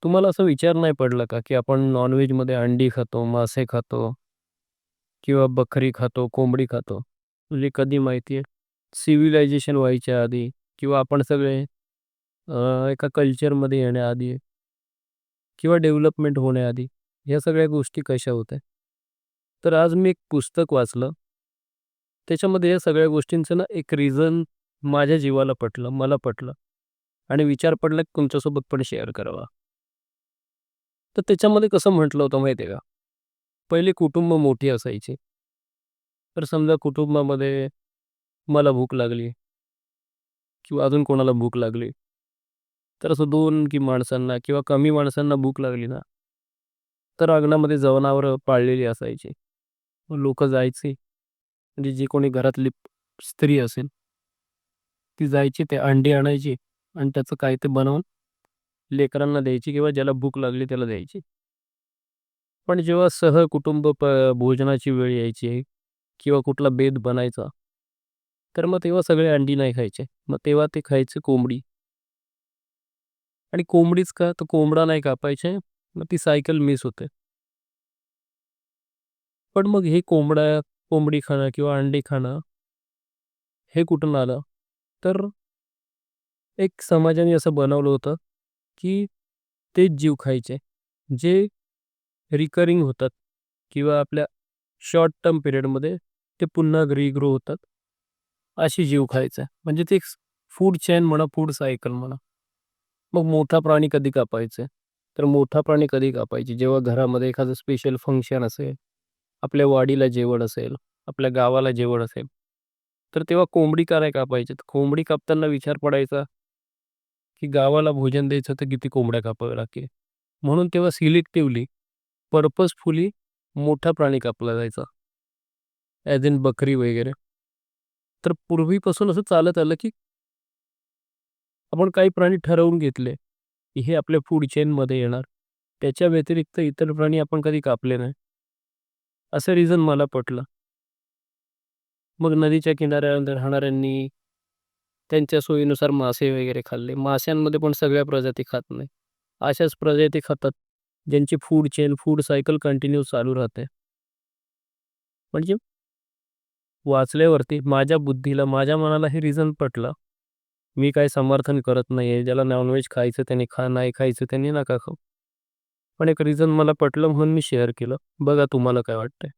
तुम्हाला असा विचार नाही पडला का, की आपण नॉन-व्हेजमध्ये अंडी खातो, मासे खातो किंवा बकरी खातो, कोंबडी खातो. म्हणजे कधी माहिती आहे, सिव्हिलायझेशन व्हायच्या आधी किंवा आपण सगळे एका कल्चरमध्ये येण्याआधी किंवा डेव्हलपमेंट होण्याआधी ह्या सगळ्या गोष्टी कशा होत्या? तर आज मी एक पुस्तक वाचलं. त्याच्यामध्ये या सगळ्या गोष्टींचं ना एक रिझन माझ्या जीवाला पटलं, मला पटलं आणि विचार पडला की तुमच्यासोबत पण शेअर करावा. तर त्याच्यामध्ये कसं म्हटलं होतं माहिती आहे का? पहिले कुटुंब मोठी असायची. तर समजा कुटुंबामध्ये मला भूक लागली किंवा अजून कोणाला भूक लागली. तर असं 2 की माणसांना किंवा कमी माणसांना भूक लागली ना, तर अंगणामध्ये जनावरं पाळलेली असायची. मग लोकं जायची, म्हणजे जी कोणी घरातली स्त्री असेल, ती जायची ते अंडी आणायची आणि त्याचं काही ते बनवून लेकरांना द्यायची किंवा ज्याला भूक लागली त्याला द्यायची. पण जेव्हा सहकुटुंब भोजनाची वेळ यायची किंवा कुठला बेत बनायचा, तर मग तेव्हा सगळे अंडी नाही खायचे. मग तेव्हा ते खायचे कोंबडी. आणि कोंबडीच का? तर कोंबडा नाही कापायचे. मग ती सायकल मिस होते. पण मग हे कोंबडी खाणं किंवा अंडी खाणं हे कुठून आलं? तर एक समाजाने असं बनवलं होतं, की तेच जीव खायचे, जे रिकरिंग होतात किंवा आपल्या शॉर्ट टर्म पिरियडमध्ये ते पुन्हा रिग्रो होतात. अशी जीव खायचा. म्हणजे ते फूड चेन म्हणा, फूड सायकल म्हणा. मग मोठा प्राणी कधी कापायचे? तर मोठा प्राणी कधी कापायचे? जेव्हा घरामध्ये एखादं स्पेशल फंक्शन असेल, आपल्या वाडीला जेवण असेल, आपल्या गावाला जेवण असेल, तर तेव्हा कोंबडी का नाही कापायची? तर कोंबडी कापताना विचार पडायचा, की गावाला भोजन द्यायचं तर किती कोंबड्या कापाव्या लागतील. म्हणून तेव्हा सिलेक्टिव्हली, पर्पजफुली मोठा प्राणी कापला जायचा. ॲज इन बकरी वगैरे. तर पूर्वीपासून असं चालत आलं, की आपण काही प्राणी ठरवून घेतले, की हे आपल्या फूड चेनमध्ये येणार. त्याच्या व्यतिरिक्त इतर प्राणी आपण कधी कापले नाही. असं रिझन मला पटलं. मग नदीच्या किनाऱ्यावर राहणाऱ्यांनी त्यांच्या सोयीनुसार मासे वगैरे खाल्ले. माशांमध्ये पण सगळ्या प्रजाती खात नाही. अशाच प्रजाती खातात, ज्यांची food chain, food cycle continue चालू राहते. म्हणजे वाचल्यावरती माझ्या बुद्धीला, माझ्या मनाला हे रिझन पटलं. मी काही समर्थन करत नाहीये. ज्याला नॉन खायचं त्याने खा, नाही खायचं त्याने नका खाऊ. पण एक रिझन मला पटलं म्हणून मी शेअर केलं. बघा तुम्हाला काय वाटतंय?